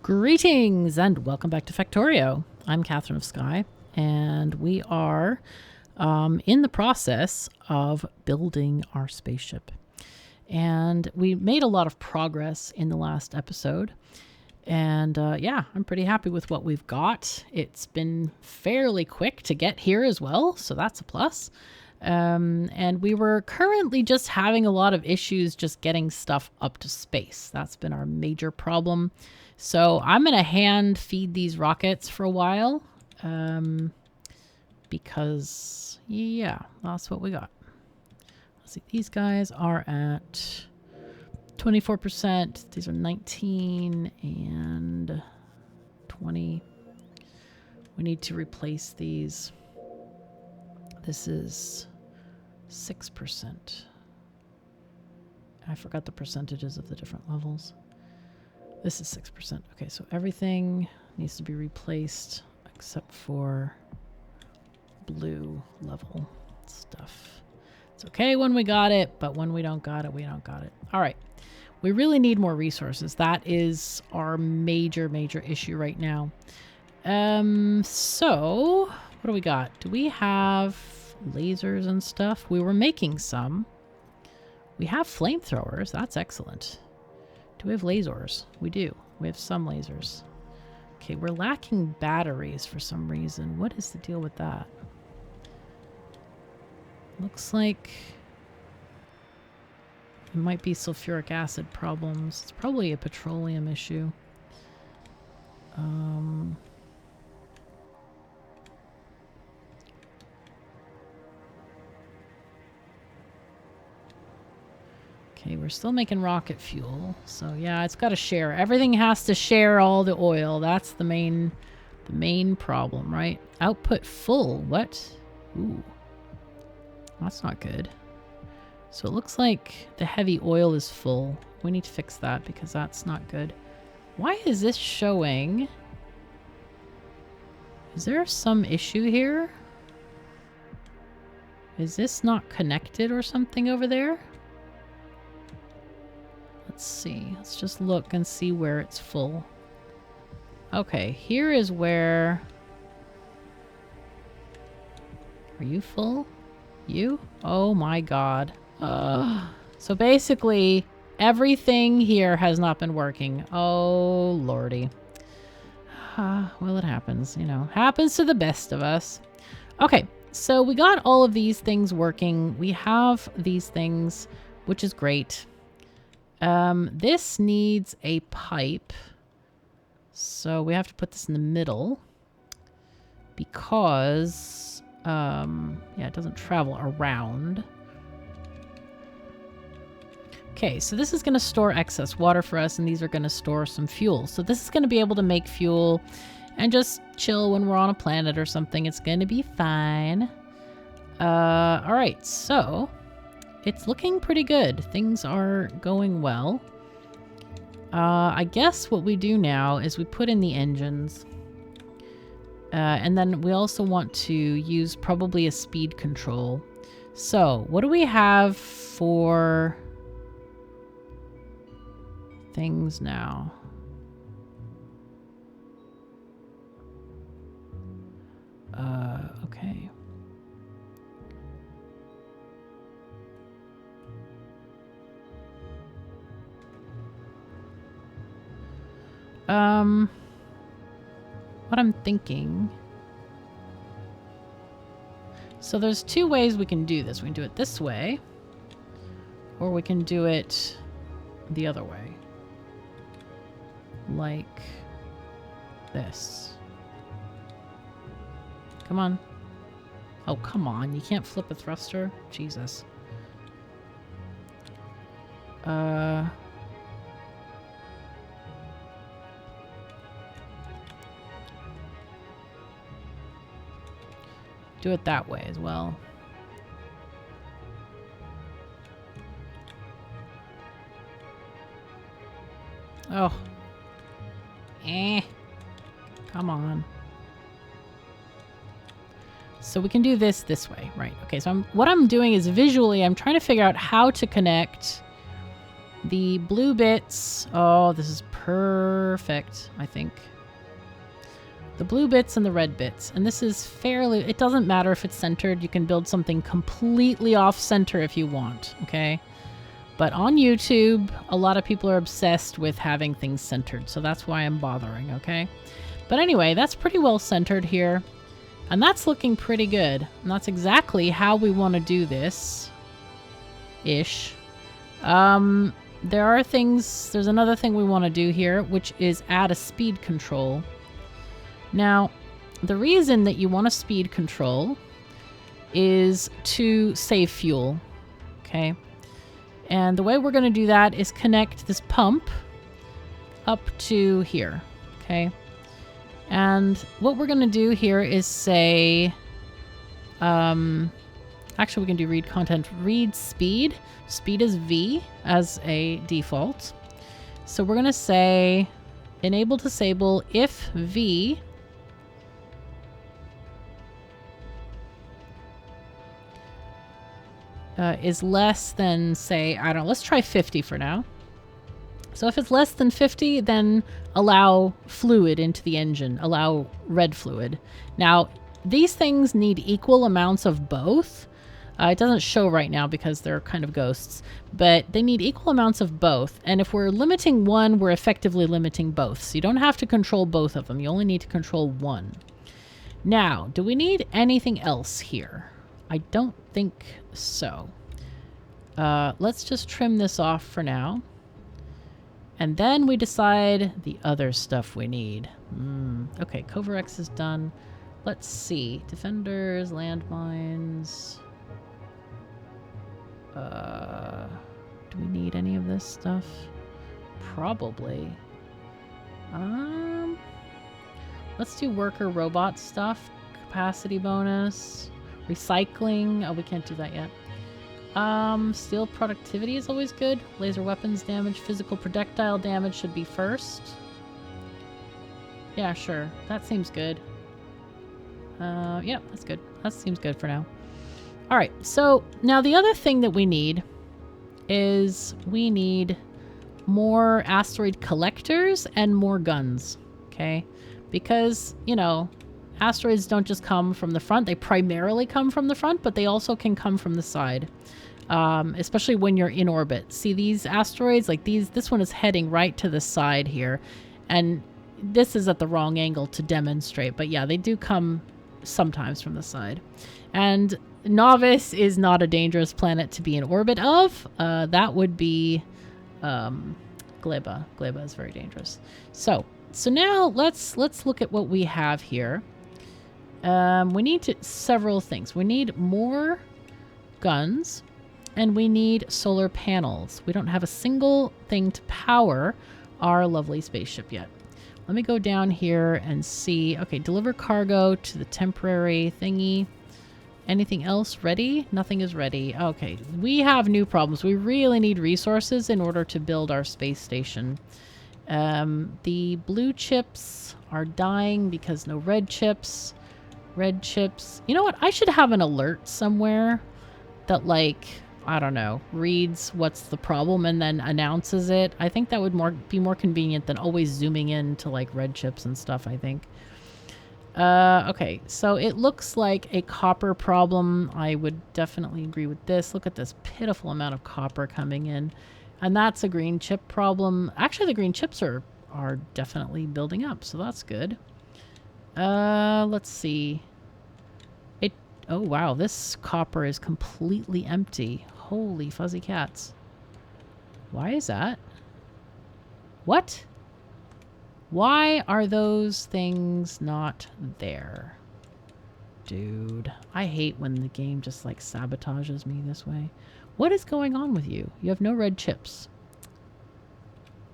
Greetings and welcome back to Factorio. I'm KatherineOfSky, and we are in the process of building our spaceship. And we made a lot of progress in the last episode. And yeah, I'm pretty happy with what we've got. It's been fairly quick to get here as well, so that's a plus. And we were currently just having a lot of issues just getting stuff up to space. That's been our major problem. So I'm going to hand feed these rockets for a while because, yeah, that's what we got. Let's see, these guys are at 24%. These are 19 and 20. We need to replace these. This is 6%. I forgot the percentages of the different levels. This is 6%. Okay, so everything needs to be replaced except for blue level stuff. It's okay when we got it, but when we don't got it, we don't got it. All right. We really need more resources. That is our major issue right now. So what do we got? Do we have lasers and stuff? We were making some. We have flamethrowers. That's excellent. Do we have lasers? We do. We have some lasers. Okay, we're lacking batteries for some reason. What is the deal with that? Looks like it might be sulfuric acid problems. It's probably a petroleum issue. Okay, we're still making rocket fuel. So yeah, it's got to share. Everything has to share all the oil. That's the main problem, right? Output full. What? Ooh. That's not good. So it looks like the heavy oil is full. We need to fix that because that's not good. Why is this showing? Is there some issue here? Is this not connected or something over there? Let's see. Let's just look and see where it's full. Okay, here is where... Are you full? You? Oh my god. So basically, everything here has not been working. Oh lordy. Well, it happens, you know. Happens to the best of us. Okay, so we got all of these things working. We have these things, which is great. This needs a pipe. So we have to put this in the middle. Because, yeah, it doesn't travel around. Okay, so this is going to store excess water for us, and these are going to store some fuel. So this is going to be able to make fuel and just chill when we're on a planet or something. It's going to be fine. All right, so it's looking pretty good. Things are going well. I guess what we do now is we put in the engines. And then we also want to use probably a speed control. So what do we have for things now? Okay. What I'm thinking... So there's two ways we can do this. We can do it this way, or we can do it the other way. Like this. Come on. Oh, come on. You can't flip a thruster? Jesus. Do it that way as well. Oh. Come on. So we can do this way, right? Okay, so what I'm doing is visually, I'm trying to figure out how to connect the blue bits. Oh, this is perfect, I think. The blue bits and the red bits. And this is fairly... It doesn't matter if it's centered. You can build something completely off-center if you want, okay? But on YouTube, a lot of people are obsessed with having things centered. So that's why I'm bothering, okay? But anyway, that's pretty well centered here. And that's looking pretty good. And that's exactly how we want to do this. Ish. There are things... There's another thing we want to do here, which is add a speed control. Now, the reason that you want a speed control is to save fuel, okay? And the way we're going to do that is connect this pump up to here, okay? And what we're going to do here is say, actually we can do read content, read speed. Speed is V as a default. So we're going to say enable disable if V is less than, say, I don't know, let's try 50 for now. So if it's less than 50, then allow fluid into the engine, allow red fluid. Now, these things need equal amounts of both. It doesn't show right now because they're kind of ghosts, but they need equal amounts of both. And if we're limiting one, we're effectively limiting both. So you don't have to control both of them. You only need to control one. Now, do we need anything else here? I don't think so. Let's just trim this off for now. And then we decide the other stuff we need. Okay, Covarex is done. Let's see. Defenders, landmines. Do we need any of this stuff? Probably. Let's do worker robot stuff. Capacity bonus. Recycling. Oh, we can't do that yet. Steel productivity is always good. Laser weapons damage. Physical projectile damage should be first. Yeah, sure. That seems good. Yeah, that's good. That seems good for now. Alright, so now the other thing that we need is we need more asteroid collectors and more guns. Okay? Because, you know, asteroids don't just come from the front. They primarily come from the front, but they also can come from the side. Especially when you're in orbit. See these asteroids? Like this one is heading right to the side here. And this is at the wrong angle to demonstrate. But yeah, they do come sometimes from the side. And Novice is not a dangerous planet to be in orbit of. That would be Gleba. Gleba is very dangerous. So now let's look at what we have here. We need several things. We need more guns, and we need solar panels. We don't have a single thing to power our lovely spaceship yet. Let me go down here and see. Okay, deliver cargo to the temporary thingy. Anything else ready? Nothing is ready. Okay, we have new problems. We really need resources in order to build our space station. The blue chips are dying because no red chips. Red chips. You know what? I should have an alert somewhere that, like, I don't know, reads what's the problem and then announces it. I think that would be more convenient than always zooming in to, like, red chips and stuff, I think. Okay, so it looks like a copper problem. I would definitely agree with this. Look at this pitiful amount of copper coming in. And that's a green chip problem. Actually, the green chips are definitely building up, so that's good. Let's see. Oh, wow, this copper is completely empty. Holy fuzzy cats. Why is that? What? Why are those things not there? Dude, I hate when the game just, like, sabotages me this way. What is going on with you? You have no red chips.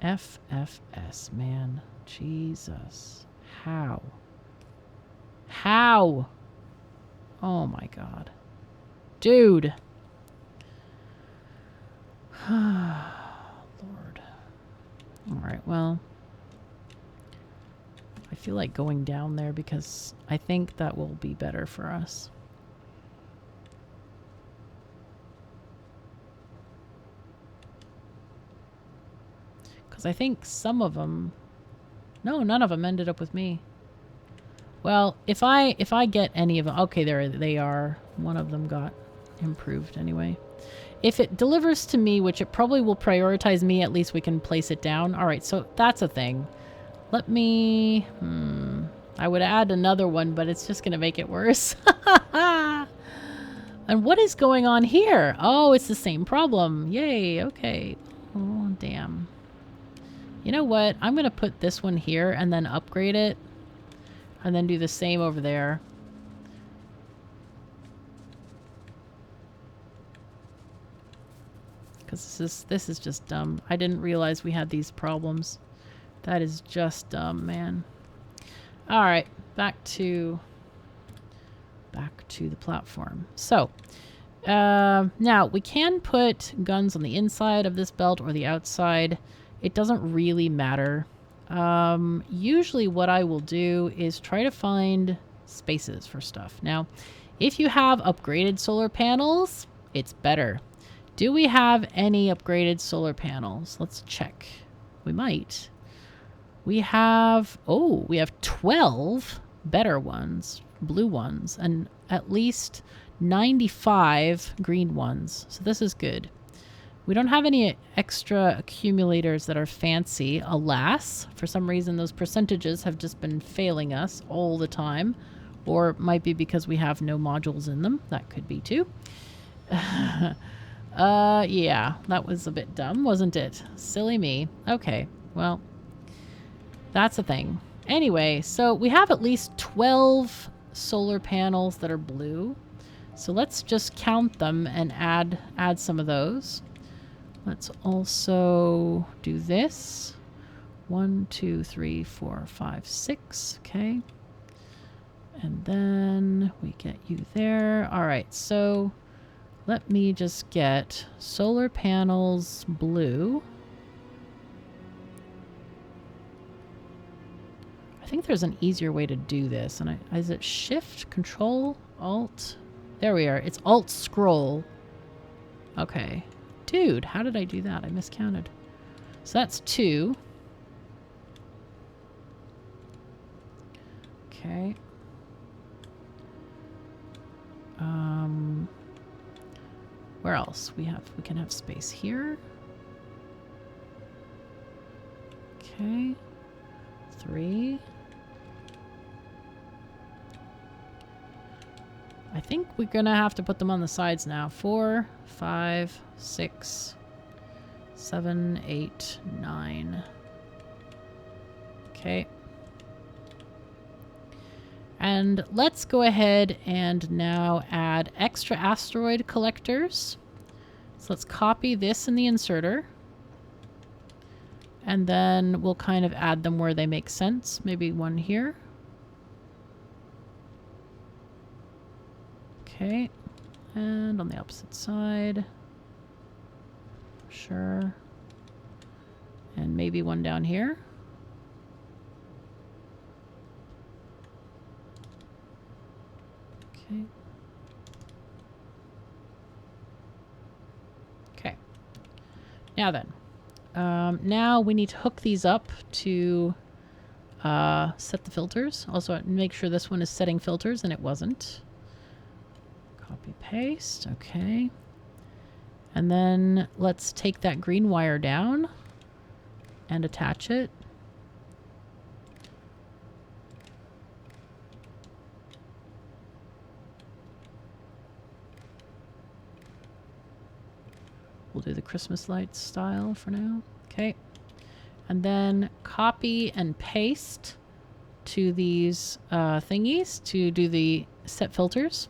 FFS, man. Jesus. How? How? Oh my god. Dude. Lord. Alright, well. I feel like going down there because I think that will be better for us. Because I think some of them... No, none of them ended up with me. Well, if I get any of them... Okay, there they are. One of them got improved anyway. If it delivers to me, which it probably will prioritize me, at least we can place it down. All right, so that's a thing. Let me... I would add another one, but it's just going to make it worse. And what is going on here? Oh, it's the same problem. Yay, okay. Oh, damn. You know what? I'm going to put this one here and then upgrade it. And then do the same over there. Because this is just dumb. I didn't realize we had these problems. That is just dumb, man. Alright, back to the platform. So, now we can put guns on the inside of this belt or the outside. It doesn't really matter. Usually what I will do is try to find spaces for stuff. Now, if you have upgraded solar panels, it's better. Do we have any upgraded solar panels? Let's check. We might. We have 12 better ones, blue ones, and at least 95 green ones. So this is good. We don't have any extra accumulators that are fancy, alas. For some reason, those percentages have just been failing us all the time. Or it might be because we have no modules in them. That could be too. Yeah, that was a bit dumb, wasn't it? Silly me. Okay, well, that's a thing. Anyway, so we have at least 12 solar panels that are blue. So let's just count them and add some of those. Let's also do this. 1, 2, 3, 4, 5, 6. Okay. And then we get you there. All right, so let me just get solar panels blue. I think there's an easier way to do this. And is it Shift, Control, Alt? There we are. It's Alt Scroll. Okay. Dude, how did I do that? I miscounted. So that's 2. Okay. Where else? We can have space here. Okay. 3. I think we're gonna have to put them on the sides now. 4, 5, 6, 7, 8, 9. Okay. And let's go ahead and now add extra asteroid collectors. So let's copy this in the inserter. And then we'll kind of add them where they make sense. Maybe one here. Okay. And on the opposite side. Sure. And maybe one down here. Okay. Okay. Now then. Now we need to hook these up to set the filters. Also, make sure this one is setting filters, and it wasn't. Copy, paste. Okay. And then let's take that green wire down and attach it. We'll do the Christmas lights style for now. Okay. And then copy and paste to these thingies to do the set filters.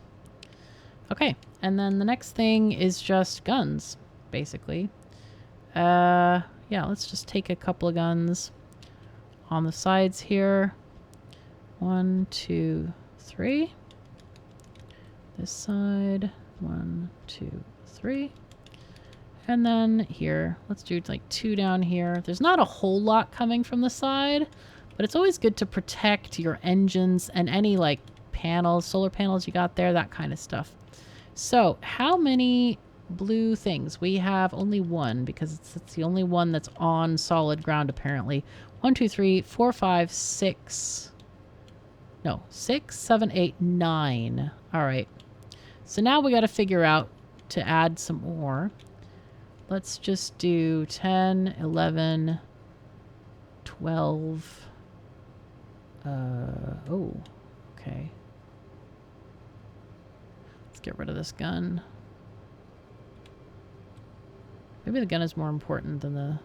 Okay. And then the next thing is just guns, basically. Yeah, let's just take a couple of guns on the sides here. 1, 2, 3. This side. 1, 2, 3. And then here, let's do like 2 down here. There's not a whole lot coming from the side, but it's always good to protect your engines and any like panels, solar panels you got there, that kind of stuff. So how many blue things. We have only one because it's the only one that's on solid ground apparently. 1, 2, 3, 4, 5, 6. No, 6, 7, 8, 9. All right. So now we got to figure out to add some more. Let's just do 10, 11, 12. Oh, okay. Let's get rid of this gun. Maybe the gun is more important than the...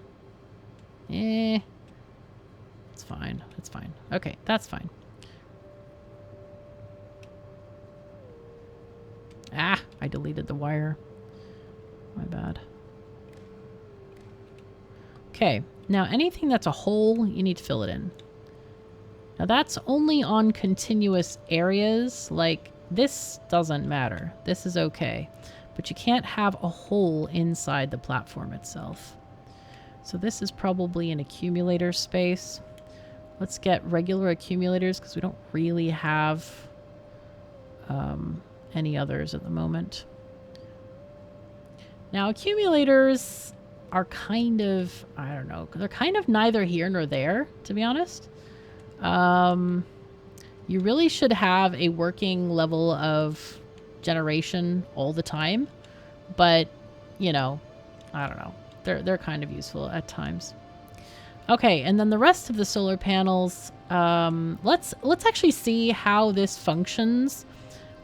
It's fine. It's fine. Okay, that's fine. Ah, I deleted the wire. My bad. Okay, now anything that's a hole, you need to fill it in. Now that's only on continuous areas. Like, this doesn't matter. This is okay. But you can't have a hole inside the platform itself. So this is probably an accumulator space. Let's get regular accumulators because we don't really have any others at the moment. Now accumulators are kind of, I don't know, they're kind of neither here nor there, to be honest. You really should have a working level of generation all the time, but you know, I don't know, they're kind of useful at times. Okay, and then the rest of the solar panels, let's actually see how this functions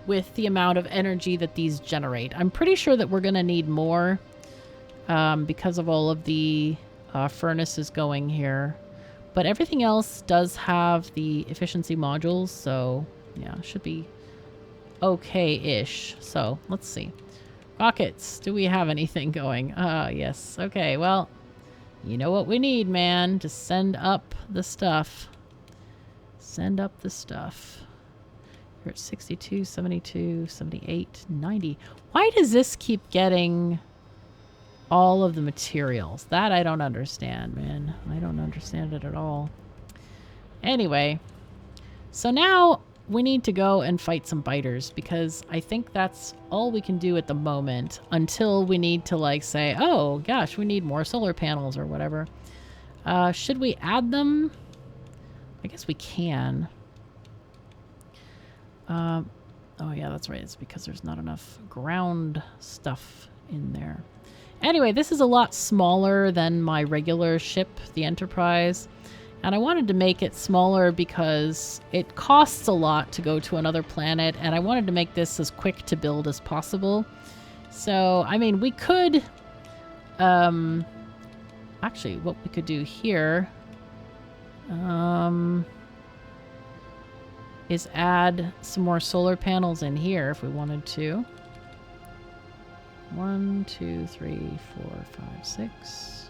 with the amount of energy that these generate. I'm pretty sure that we're going to need more because of all of the furnaces going here. But everything else does have the efficiency modules, so yeah, should be okay-ish. So let's see. Rockets, do we have anything going? Yes. Okay, well, you know what we need, man. Just send up the stuff. Send up the stuff. You're at 62, 72, 78, 90. Why does this keep getting all of the materials? That I don't understand, man. I don't understand it at all. Anyway, so now we need to go and fight some biters because I think that's all we can do at the moment until we need to like say, oh gosh, we need more solar panels or whatever. Should we add them? I guess we can. Oh yeah, that's right. It's because there's not enough ground stuff in there. Anyway, this is a lot smaller than my regular ship, the Enterprise. And I wanted to make it smaller because it costs a lot to go to another planet. And I wanted to make this as quick to build as possible. So, I mean, we could... actually, what we could do here... is add some more solar panels in here if we wanted to. 1, 2, 3, 4, 5, 6.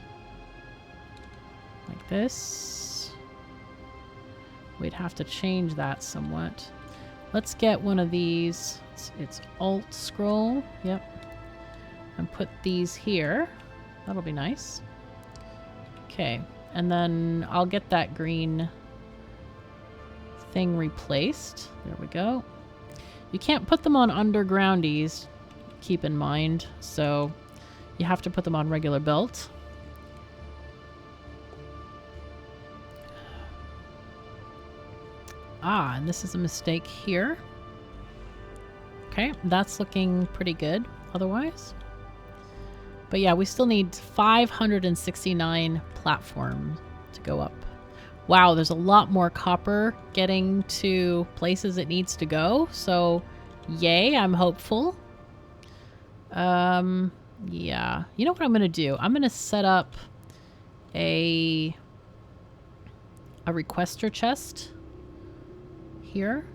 Like this. We'd have to change that somewhat. Let's get one of these. It's Alt scroll. Yep. And put these here. That'll be nice. Okay. And then I'll get that green thing replaced. There we go. You can't put them on undergroundies, keep in mind, so you have to put them on regular belt. Ah, and this is a mistake here. Okay, that's looking pretty good otherwise. But yeah, we still need 569 platforms to go up. Wow, there's a lot more copper getting to places it needs to go. So, yay, I'm hopeful. Yeah. You know what I'm going to do? I'm going to set up a requester chest here.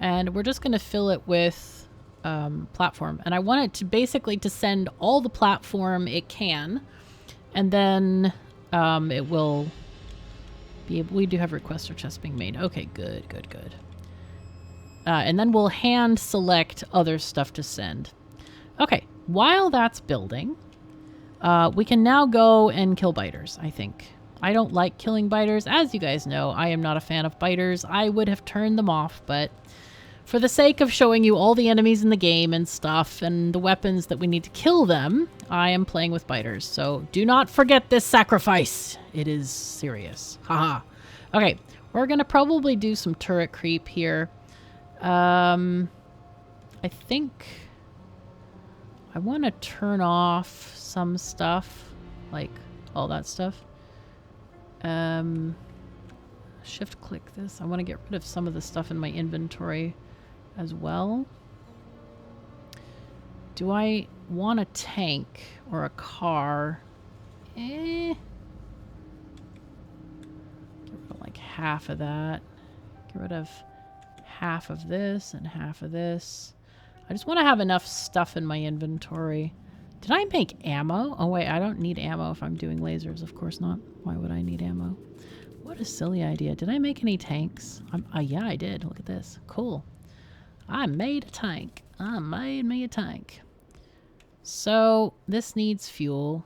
And we're just going to fill it with platform. And I want it to basically to send all the platform it can. And then it will be able, we do have requester chests being made. Okay, good, good, good. And then we'll hand select other stuff to send. Okay, while that's building, we can now go and kill biters, I think. I don't like killing biters. As you guys know, I am not a fan of biters. I would have turned them off, but for the sake of showing you all the enemies in the game and stuff and the weapons that we need to kill them, I am playing with biters. So do not forget this sacrifice. It is serious. Haha. Okay, we're going to probably do some turret creep here. I think I want to turn off some stuff, like all that stuff. Shift click this. I want to get rid of some of the stuff in my inventory as well. Do I want a tank or a car? Get rid of like half of that. Get rid of half of this and half of this. I just want to have enough stuff in my inventory. Did I make ammo? Oh wait, I don't need ammo if I'm doing lasers. Of course not. Why would I need ammo? What a silly idea. Did I make any tanks? Yeah, I did. Look at this. Cool. I made a tank. I made me a tank. So this needs fuel.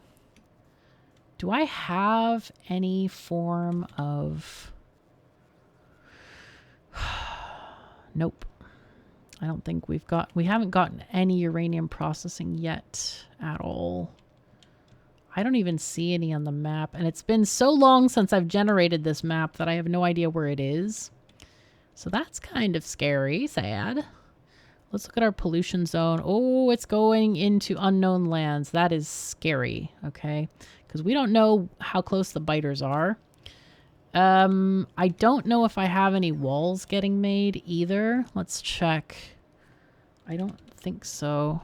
Do I have any form of... Nope. I don't think we haven't gotten any uranium processing yet at all. I don't even see any on the map. And it's been so long since I've generated this map that I have no idea where it is. So that's kind of scary, sad. Let's look at our pollution zone. Oh, it's going into unknown lands. That is scary, okay? Because we don't know how close the biters are. I don't know if I have any walls getting made either. Let's check. I don't think so.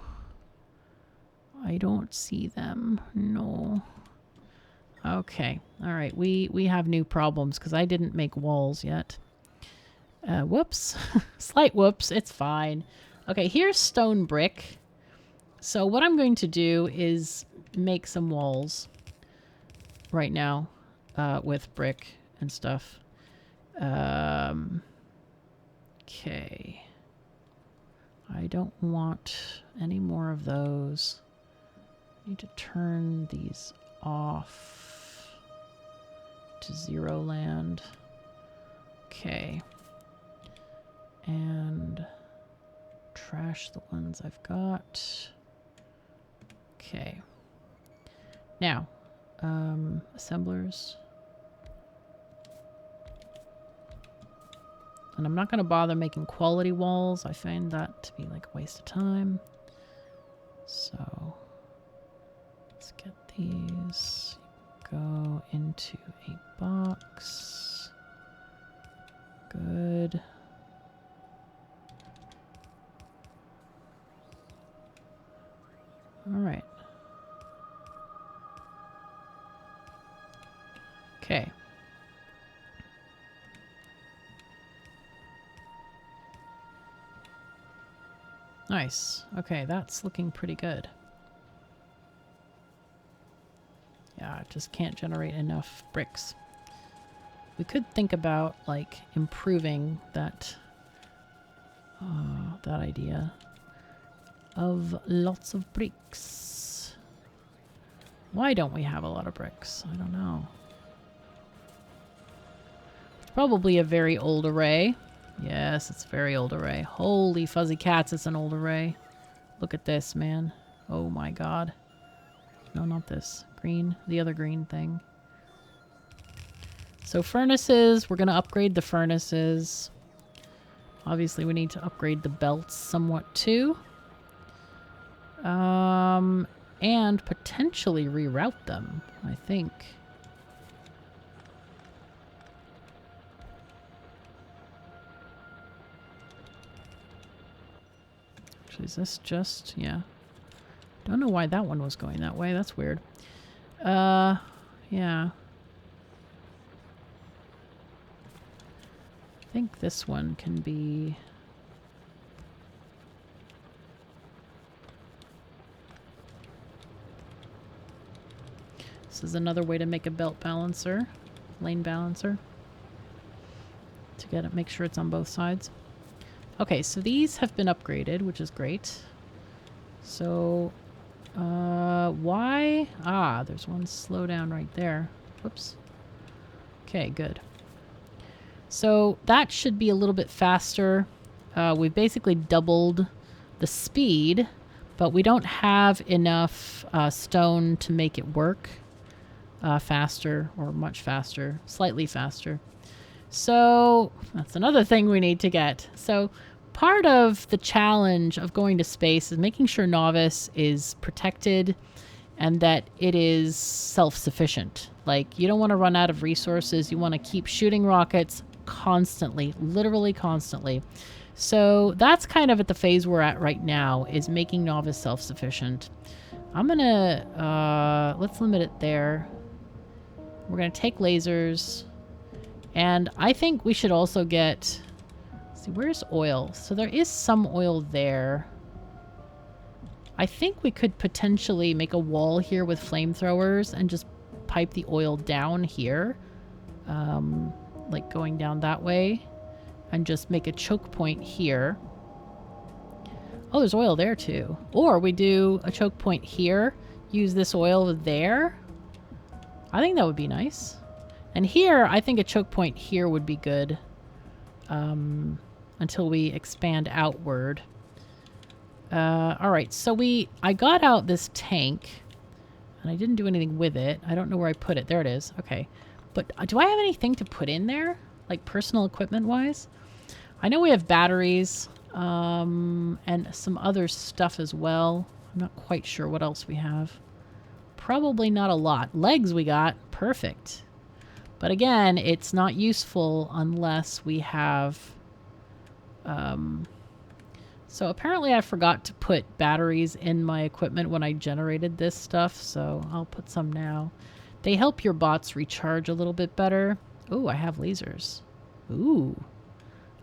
I don't see them. No. Okay. All right. We have new problems because I didn't make walls yet. Whoops. Slight whoops. It's fine. Okay, here's stone brick. So what I'm going to do is make some walls right now with brick and stuff. Okay. I don't want any more of those. I need to turn these off to 0 land. Okay. And trash the ones I've got. Okay. Now, assemblers. And I'm not going to bother making quality walls. I find that to be like a waste of time. So, let's get these. Go into a box. Good. All right. Okay. Nice. Okay, that's looking pretty good. Yeah, I just can't generate enough bricks. We could think about, like, improving that idea of lots of bricks. Why don't we have a lot of bricks? I don't know. It's probably a very old array. Yes, it's a very old array. Holy fuzzy cats, it's an old array. Look at this, man. Oh my god. No, not this. Green. The other green thing. So furnaces, we're going to upgrade the furnaces. Obviously, we need to upgrade the belts somewhat too. And potentially reroute them, I think. Actually, is this just... yeah. Don't know why that one was going that way. That's weird. Yeah. I think this one can be... This is another way to make a belt balancer, lane balancer, to get it, make sure it's on both sides. Okay, so these have been upgraded, which is great. So, why? Ah, there's one slowdown right there. Whoops. Okay, good. So that should be a little bit faster. We've basically doubled the speed, but we don't have enough stone to make it work faster or much faster, slightly faster. So that's another thing we need to get. So part of the challenge of going to space is making sure Novice is protected and that it is self-sufficient. Like, you don't want to run out of resources. You want to keep shooting rockets constantly, literally constantly. So that's kind of at the phase we're at right now, is making Novice self-sufficient. I'm going to, let's limit it there. We're going to take lasers. And I think we should also get, let's see, where's oil? So there is some oil there. I think we could potentially make a wall here with flamethrowers and just pipe the oil down here. Like going down that way. And just make a choke point here. Oh, there's oil there too. Or we do a choke point here. Use this oil there. I think that would be nice. And here, I think a choke point here would be good. Until we expand outward. Alright, so I got out this tank. And I didn't do anything with it. I don't know where I put it. There it is. Okay. But do I have anything to put in there? Like personal equipment-wise? I know we have batteries. And some other stuff as well. I'm not quite sure what else we have. Probably not a lot. Legs we got. Perfect. But again, it's not useful unless we have... So apparently I forgot to put batteries in my equipment when I generated this stuff, so I'll put some now. They help your bots recharge a little bit better. Ooh, I have lasers. Ooh.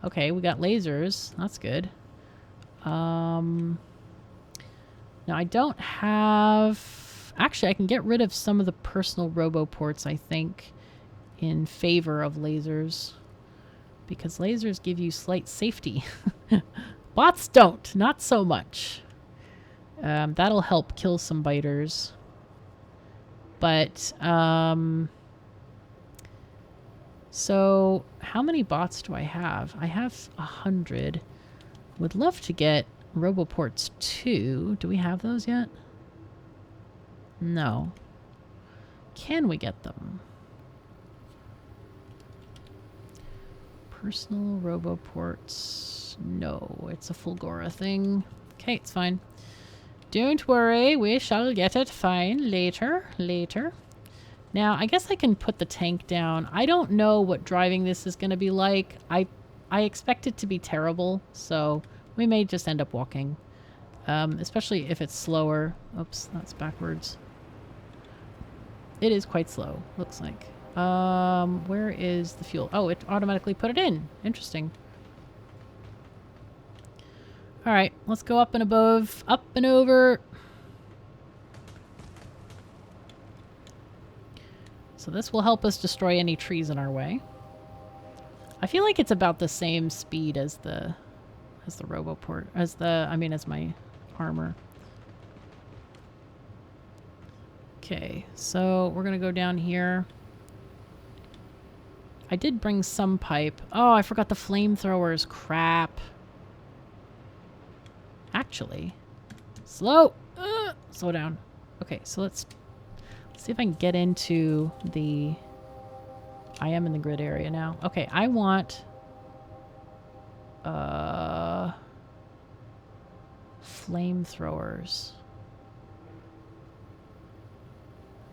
Okay, we got lasers. That's good. Now I don't have... Actually, I can get rid of some of the personal roboports, I think, in favor of lasers. Because lasers give you slight safety. Bots don't. Not so much. That'll help kill some biters. But, so, how many bots do I have? I have 100. Would love to get roboports too. Do we have those yet? No. Can we get them? Personal roboports. No, it's a Fulgora thing. Okay, it's fine. Don't worry, we shall get it fine later. Now, I guess I can put the tank down. I don't know what driving this is going to be like. I expect it to be terrible, so we may just end up walking. Especially if it's slower. Oops, that's backwards. It is quite slow, looks like. Where is the fuel? Oh, it automatically put it in. Interesting. Alright, let's go up and above. Up and over. So this will help us destroy any trees in our way. I feel like it's about the same speed as the roboport. As my armor. Okay, so we're gonna go down here. I did bring some pipe. Oh, I forgot the flamethrowers. Crap. Actually, slow down. Okay, so let's see if I can get into the... I am in the grid area now. Okay, I want... flamethrowers.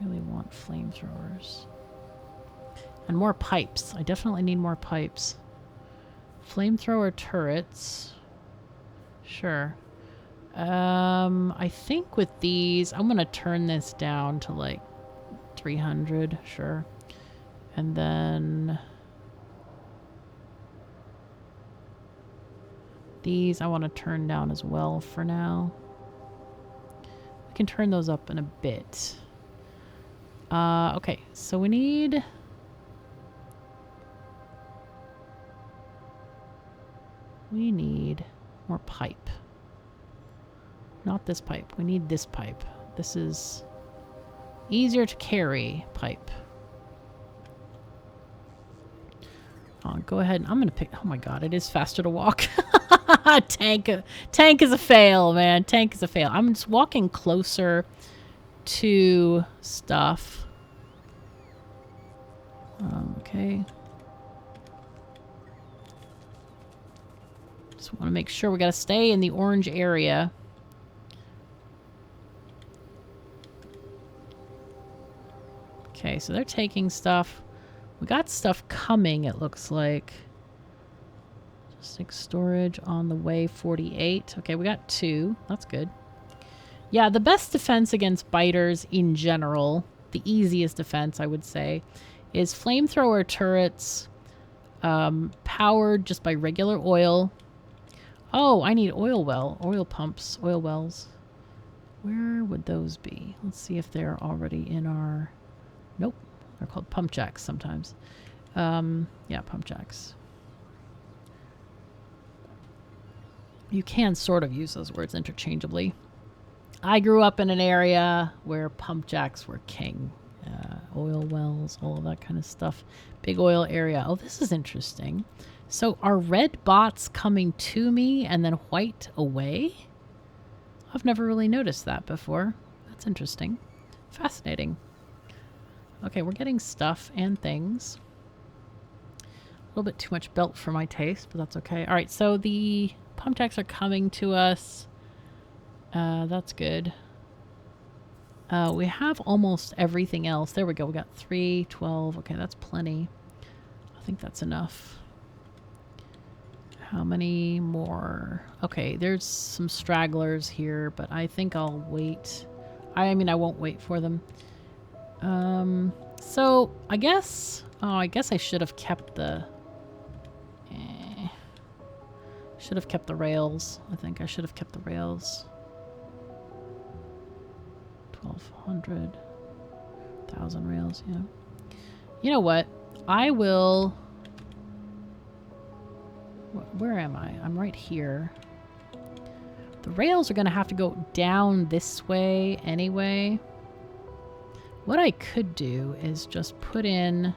Really want flamethrowers. And more pipes. I definitely need more pipes. Flamethrower turrets. Sure. I think with these, I'm gonna turn this down to like 300, sure. And then these I want to turn down as well for now. We can turn those up in a bit. Okay, so we need... more pipe. Not this pipe. We need this pipe. This is easier to carry pipe. Go ahead. I'm going to pick... Oh my god, it is faster to walk. Tank is a fail, man. Tank is a fail. I'm just walking closer to stuff. Okay. Just want to make sure we got to stay in the orange area. Okay, so they're taking stuff. We got stuff coming, it looks like. Just like storage on the way, 48. Okay, we got 2. That's good. Yeah, the best defense against biters in general, the easiest defense, I would say, is flamethrower turrets powered just by regular oil. Oh, I need oil pumps, oil wells. Where would those be? Let's see if they're already in our... Nope. They're called pump jacks sometimes. Yeah, pump jacks. You can sort of use those words interchangeably. I grew up in an area where pump jacks were king. Oil wells, all of that kind of stuff. Big oil area. Oh, this is interesting. So are red bots coming to me and then white away? I've never really noticed that before. That's interesting. Fascinating. Okay, we're getting stuff and things. A little bit too much belt for my taste, but that's okay. All right, so the pump jacks are coming to us. That's good. We have almost everything else. There we go. We got 3, 12. Okay, that's plenty. I think that's enough. How many more? Okay, there's some stragglers here, but I think I'll wait. I mean, I won't wait for them. So I guess... Oh, I guess I should have kept the... Should have kept the rails. I think I should have kept the rails. 1,200. 1,000 rails, yeah. You know what? I will... Where am I? I'm right here. The rails are going to have to go down this way anyway. What I could do is just put in...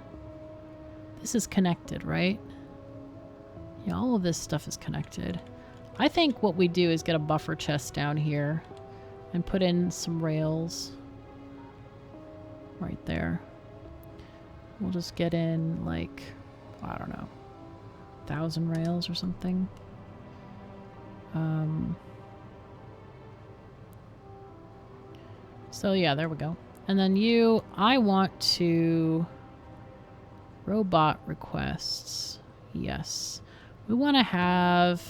This is connected, right? Yeah, all of this stuff is connected. I think what we do is get a buffer chest down here and put in some rails right there. We'll just get in, like, I don't know, 1,000 rails or something. So yeah, there we go. And then you, I want to... Robot requests. Yes. We want to have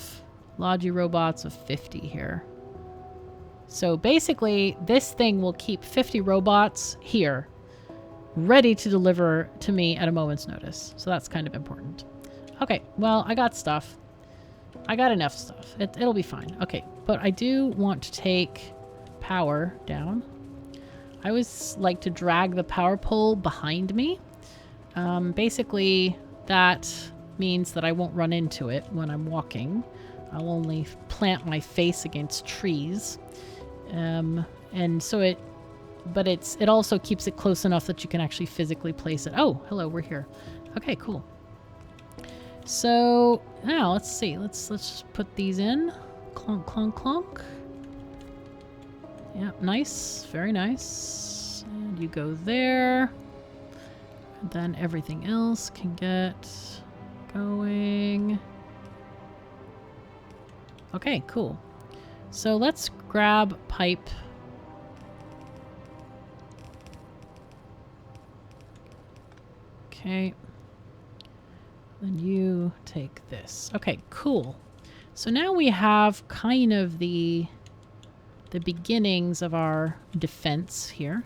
Logi robots of 50 here. So basically, this thing will keep 50 robots here, ready to deliver to me at a moment's notice. So that's kind of important. Okay, well, I got stuff. I got enough stuff. It'll be fine. Okay, but I do want to take power down. I always like to drag the power pole behind me. Basically, that means that I won't run into it when I'm walking. I'll only plant my face against trees. And so it also keeps it close enough that you can actually physically place it. Oh, hello, we're here. Okay, cool. So now let's see. Let's just put these in. Clunk, clunk, clunk. Yeah, nice. Very nice. And you go there. And then everything else can get going. Okay, cool. So let's grab pipe. Okay. Then you take this. Okay, cool. So now we have kind of the beginnings of our defense here.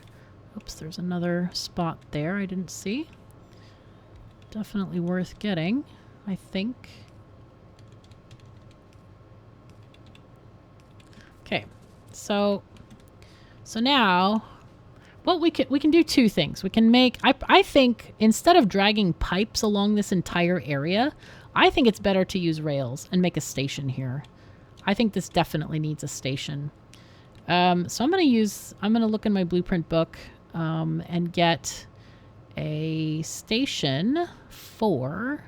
Oops, there's another spot there I didn't see. Definitely worth getting, I think. Okay, so now, well, we can do two things. We can make, I think, instead of dragging pipes along this entire area, I think it's better to use rails and make a station here. I think this definitely needs a station. So I'm gonna look in my blueprint book and get a station for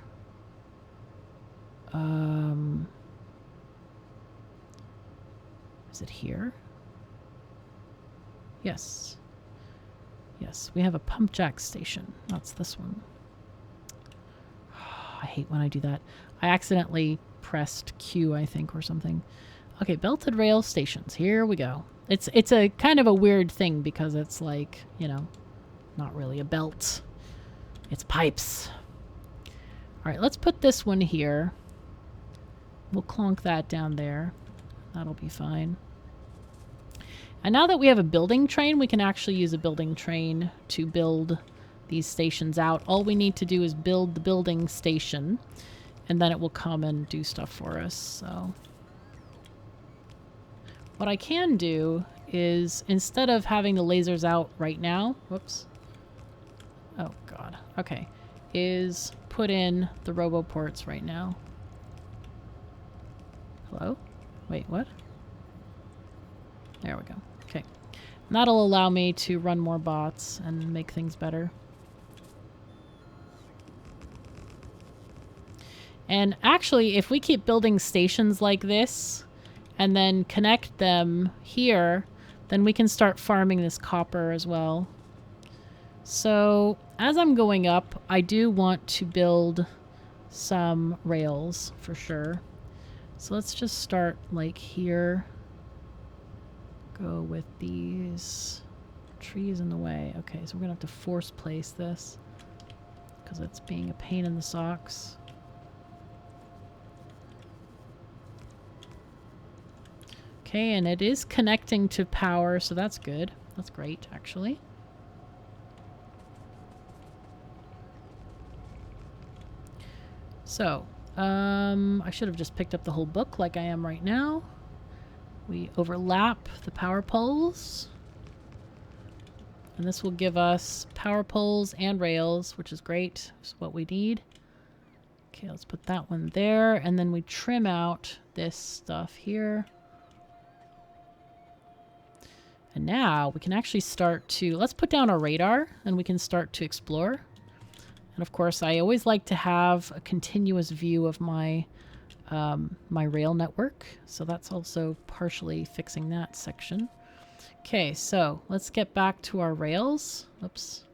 Is it here? Yes. Yes, we have a pump jack station. That's this one. I hate when I do that. I accidentally pressed Q, I think, or something. Okay, belted rail stations. Here we go. It's a kind of a weird thing because it's like, you know, not really a belt. It's pipes. All right, let's put this one here. We'll clonk that down there. That'll be fine. And now that we have a building train, we can actually use a building train to build these stations out. All we need to do is build the building station, and then it will come and do stuff for us. So what I can do is, instead of having the lasers out right now, whoops. Oh, God. Okay. Is put in the roboports right now. Hello? Wait, what? There we go. Okay. And that'll allow me to run more bots and make things better. And actually, if we keep building stations like this and then connect them here, then we can start farming this copper as well. So as I'm going up, I do want to build some rails for sure. So let's just start like here. Go with these trees in the way. Okay, so we're gonna have to force place this because it's being a pain in the socks. Okay, and it is connecting to power, so that's good. That's great, actually. So, I should have just picked up the whole book like I am right now. We overlap the power poles. And this will give us power poles and rails, which is great. It's what we need. Okay, let's put that one there. And then we trim out this stuff here. And now we can actually start to... Let's put down our radar and we can start to explore. And of course, I always like to have a continuous view of my my rail network. So that's also partially fixing that section. Okay, so let's get back to our rails. Oops.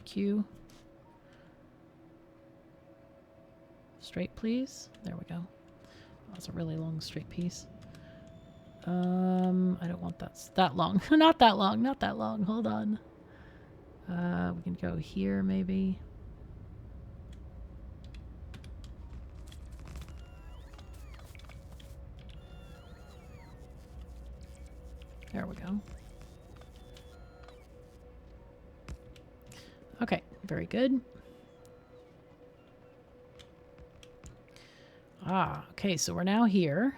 Q. Straight, please. There we go. That's a really long straight piece. I don't want that long. Not that long, not that long. Hold on. We can go here maybe. There we go. Okay, very good. Ah, okay, so we're now here,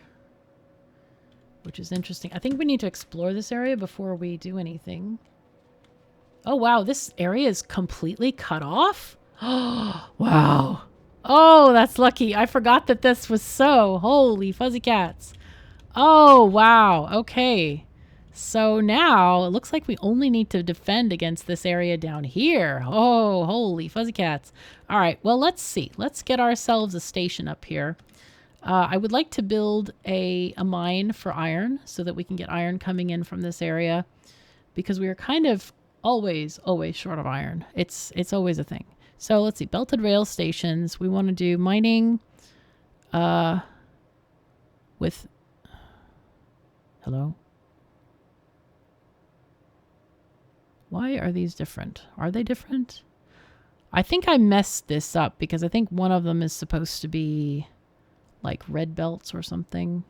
which is interesting. I think we need to explore this area before we do anything. Oh, wow, this area is completely cut off? Oh, wow. Oh, that's lucky. I forgot that this was so. Holy fuzzy cats. Oh, wow. Okay. So now it looks like we only need to defend against this area down here. Oh, holy fuzzy cats. All right, well, let's see. Let's get ourselves a station up here. I would like to build a mine for iron so that we can get iron coming in from this area because we are kind of always short of iron. It's always a thing. So let's see, belted rail stations. We want to do mining with... Hello? Why are these different? Are they different? I think I messed this up because I think one of them is supposed to be like red belts or something.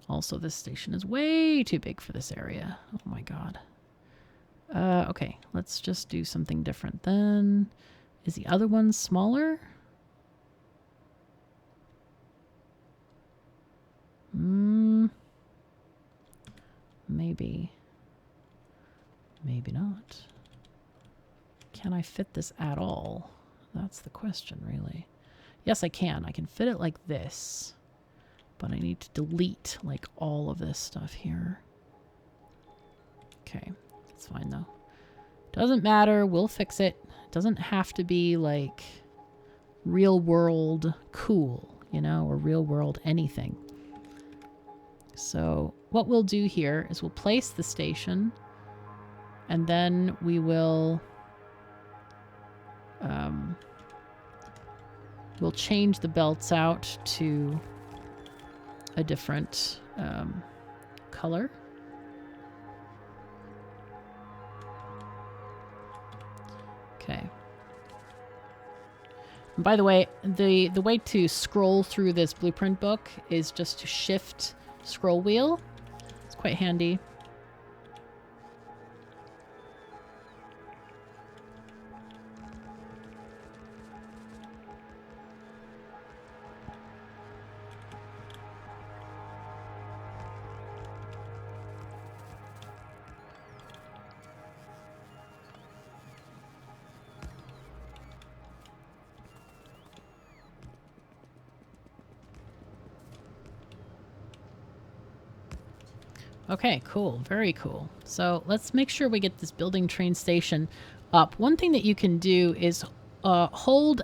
Also, this station is way too big for this area. Oh my god. Okay, let's just do something different then. Is the other one smaller? Maybe. Maybe not. Can I fit this at all? That's the question, really. Yes, I can. I can fit it like this. But I need to delete, like, all of this stuff here. Okay. It's fine, though. Doesn't matter. We'll fix it. It doesn't have to be, like, real world cool, you know, or real world anything. So what we'll do here is we'll place the station, and then we will we'll change the belts out to a different color. Okay. And by the way, the way to scroll through this blueprint book is just to shift scroll wheel. It's quite handy. Okay, cool. Very cool. So let's make sure we get this building train station up. One thing that you can do is hold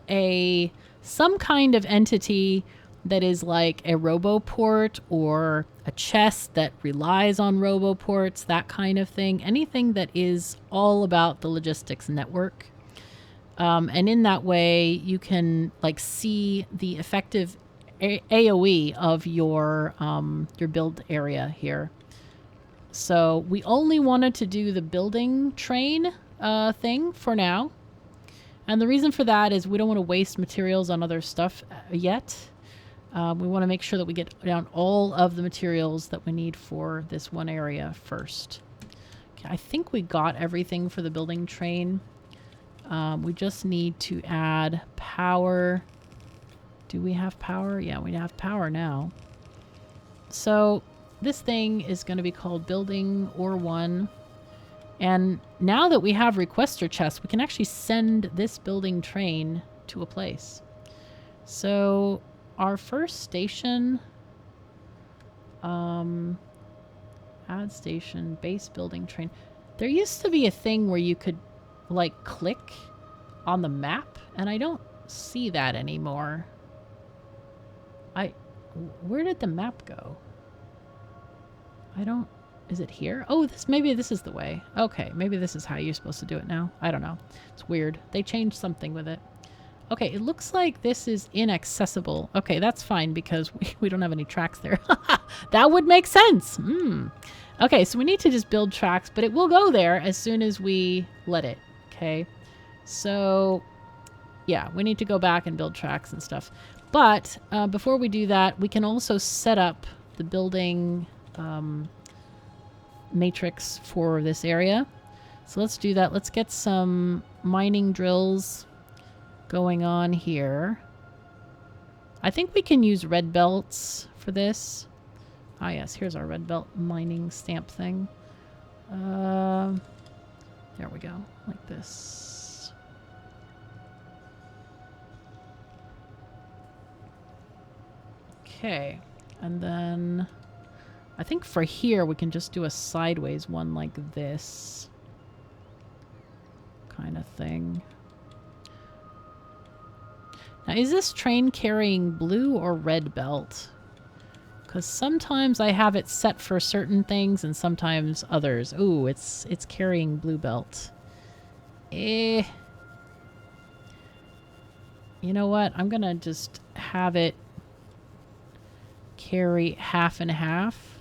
some kind of entity that is like a roboport or a chest that relies on roboports, that kind of thing. Anything that is all about the logistics network. And in that way, you can like see the effective AoE of your build area here. So we only wanted to do the building train thing for now. And the reason for that is we don't want to waste materials on other stuff yet. We want to make sure that we get down all of the materials that we need for this one area first. Okay, I think we got everything for the building train. We just need to add power. Do we have power? Yeah, we have power now. So this thing is going to be called Building or 1. And now that we have requester chests, we can actually send this building train to a place. So our first station, add station, base building train. There used to be a thing where you could like click on the map, and I don't see that anymore. Where did the map go? Is it here? Oh, maybe this is the way. Okay, maybe this is how you're supposed to do it now. I don't know. It's weird. They changed something with it. Okay, it looks like this is inaccessible. Okay, that's fine because we don't have any tracks there. That would make sense. Okay, so we need to just build tracks, but it will go there as soon as we let it. Okay, so yeah, we need to go back and build tracks and stuff. But before we do that, we can also set up the building matrix for this area. So let's do that. Let's get some mining drills going on here. I think we can use red belts for this. Ah, yes, here's our red belt mining stamp thing. There we go, like this. Okay, and then I think for here we can just do a sideways one like this kind of thing. Now, is this train carrying blue or red belt? Because sometimes I have it set for certain things and sometimes others. Ooh, it's carrying blue belt. You know what? I'm gonna just have it carry half and half.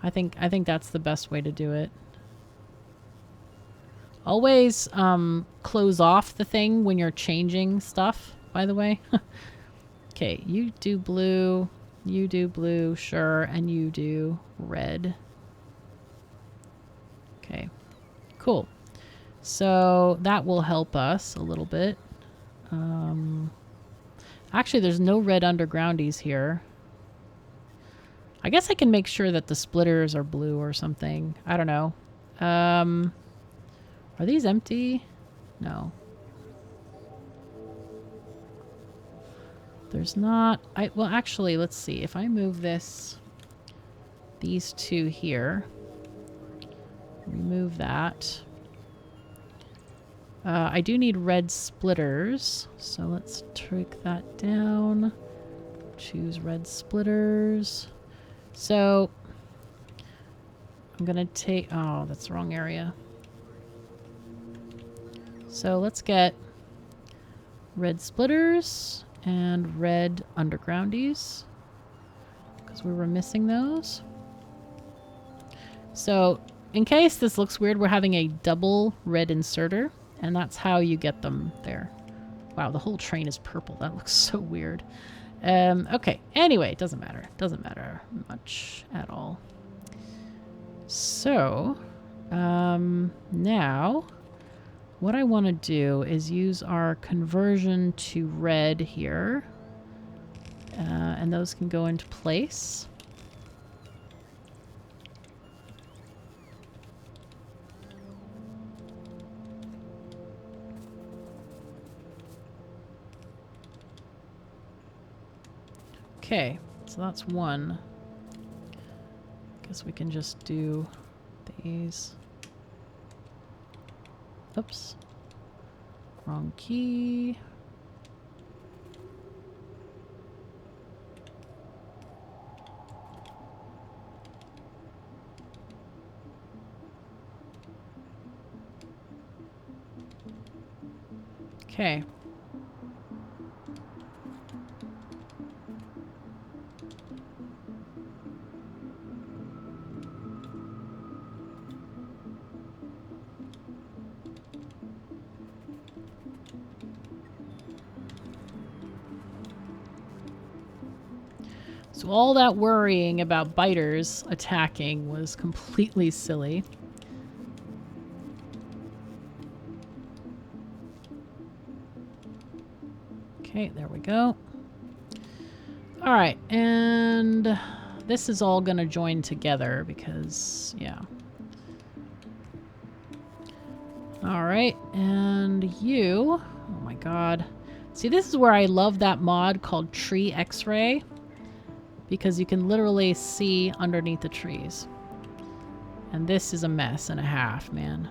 I think that's the best way to do it. Always close off the thing when you're changing stuff, by the way. Okay, you do blue, sure, and you do red. Okay, cool. So that will help us a little bit. Actually, there's no red undergroundies here. I guess I can make sure that the splitters are blue or something. I don't know. Are these empty? No. There's not... well, actually, let's see. If I move these two here, remove that, I do need red splitters, so let's take that down. Choose red splitters. So I'm gonna take, oh, that's the wrong area. So let's get red splitters and red undergroundies, because we were missing those. So in case this looks weird, we're having a double red inserter, and that's how you get them there. Wow, the whole train is purple. That looks so weird. Okay, anyway, it doesn't matter. It doesn't matter much at all. So, now, what I want to do is use our conversion to red here. And those can go into place. Okay, so that's one. Guess we can just do these. Oops. Wrong key. Okay. So all that worrying about biters attacking was completely silly. Okay, there we go. All right, and this is all going to join together because, yeah. All right, and you, oh my god. See, this is where I love that mod called Tree X-Ray, because you can literally see underneath the trees. And this is a mess and a half, man.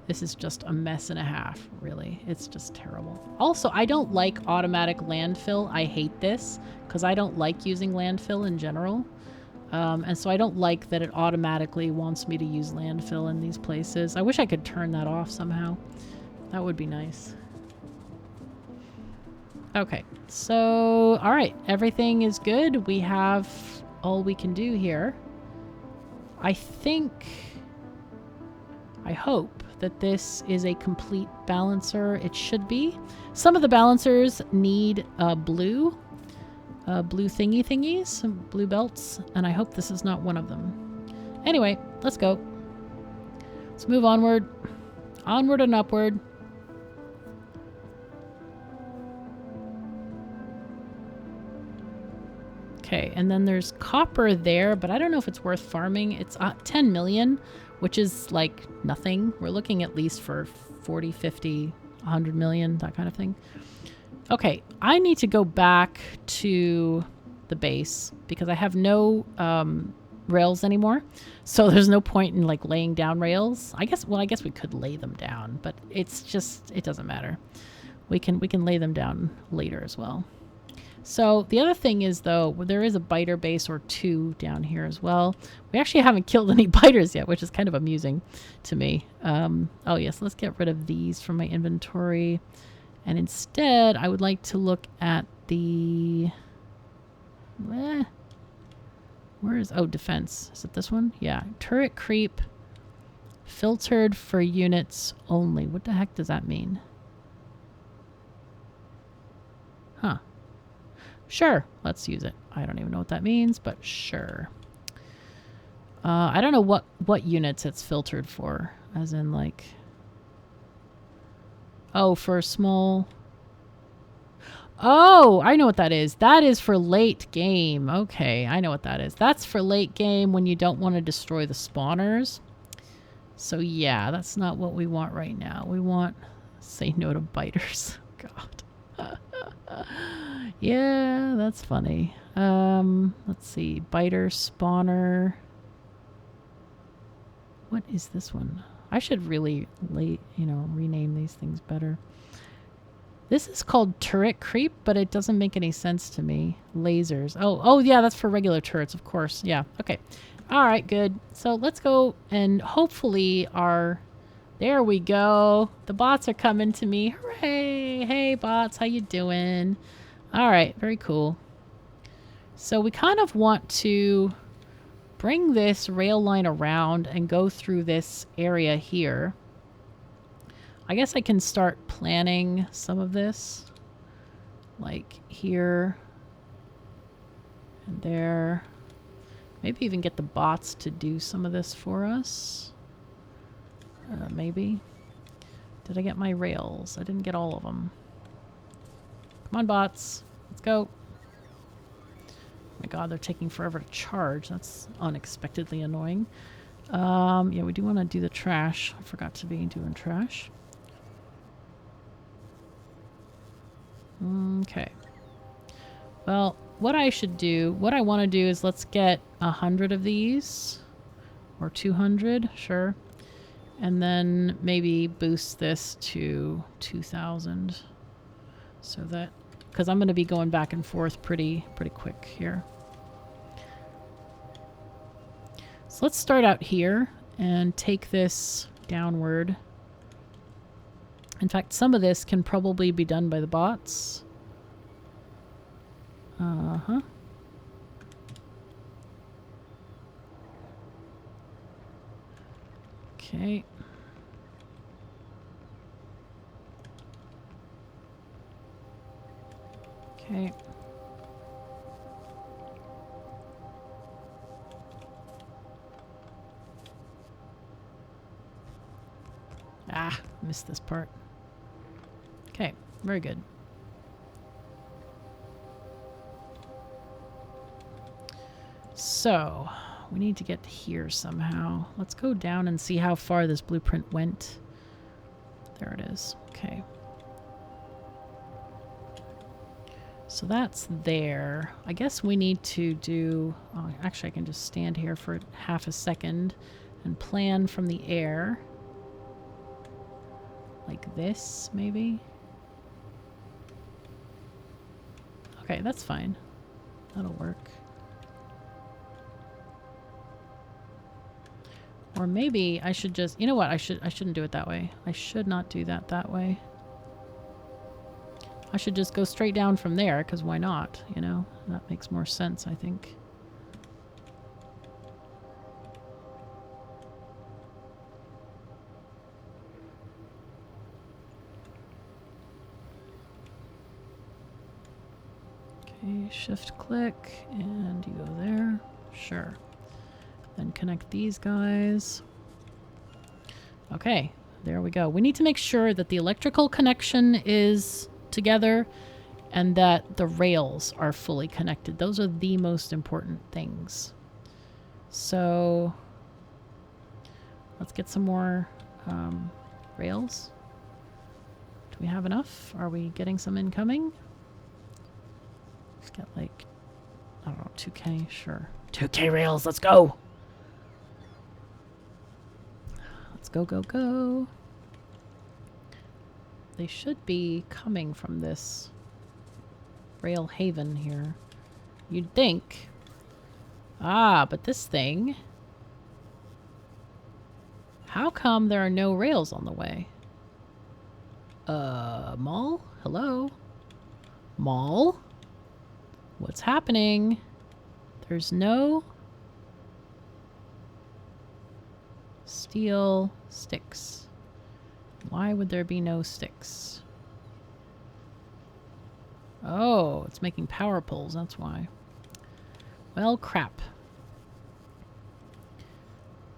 This is just a mess and a half, really. It's just terrible. Also, I don't like automatic landfill. I hate this because I don't like using landfill in general. And so I don't like that it automatically wants me to use landfill in these places. I wish I could turn that off somehow. That would be nice. Okay, so, all right, everything is good. We have all we can do here. I hope that this is a complete balancer. It should be. Some of the balancers need blue thingies, some blue belts, and I hope this is not one of them. Anyway, let's go. Let's move onward. Onward and upward. Okay, and then there's copper there, but I don't know if it's worth farming. It's 10 million, which is like nothing. We're looking at least for 40, 50, 100 million, that kind of thing. Okay, I need to go back to the base because I have no rails anymore. So there's no point in like laying down rails. I guess we could lay them down, but it's just, it doesn't matter. We can lay them down later as well. So the other thing is, though, there is a biter base or two down here as well. We actually haven't killed any biters yet, which is kind of amusing to me. Oh, yes, let's get rid of these from my inventory. And instead, I would like to look at the... where is... oh, defense. Is it this one? Yeah. Turret creep. Filtered for units only. What the heck does that mean? Huh. Sure, let's use it. I don't even know what that means, but sure. I don't know what units it's filtered for, as in like... oh, for small... oh, I know what that is. That is for late game. Okay, I know what that is. That's for late game when you don't want to destroy the spawners. So yeah, that's not what we want right now. We want... say no to biters. God. Yeah, that's funny. Let's see. Biter, spawner. What is this one? I should really, rename these things better. This is called turret creep, but it doesn't make any sense to me. Lasers. Oh, yeah, that's for regular turrets, of course. Yeah, okay. All right, good. So let's go and hopefully there we go. The bots are coming to me. Hooray! Hey, bots, how you doing? All right, very cool. So we kind of want to bring this rail line around and go through this area here. I guess I can start planning some of this. Like here and there. Maybe even get the bots to do some of this for us. Maybe. Did I get my rails? I didn't get all of them. Come on, bots. Let's go. Oh my god, they're taking forever to charge. That's unexpectedly annoying. Yeah, we do want to do the trash. I forgot to be doing trash. Okay. Well, what I want to do is let's get 100 of these. Or 200, sure. And then maybe boost this to 2,000. So that, because I'm going to be going back and forth pretty quick here. So let's start out here and take this downward. In fact, some of this can probably be done by the bots. Uh-huh. Okay. Okay. Ah, missed this part. Okay, very good. So, we need to get here somehow. Let's go down and see how far this blueprint went. There it is. Okay. So that's there. I guess we need to do... Oh, actually, I can just stand here for half a second and plan from the air. Like this, maybe? Okay, that's fine. That'll work. Or maybe I should just... You know what? I shouldn't do it that way. I should not do that way. I should just go straight down from there, because why not? You know? That makes more sense, I think. Okay, shift click, and you go there. Sure. Then connect these guys. Okay, there we go. We need to make sure that the electrical connection is together and that the rails are fully connected. Those are the most important things. So let's get some more rails. Do we have enough? Are we getting some incoming? Let's get like, I don't know, 2K, sure. 2K rails, let's go! Let's go, go, go. They should be coming from this rail haven here. You'd think. Ah, but this thing... How come there are no rails on the way? Mall? Hello? Mall? What's happening? There's no... steel sticks. Why would there be no sticks? Oh, it's making power poles, that's why. Well, crap.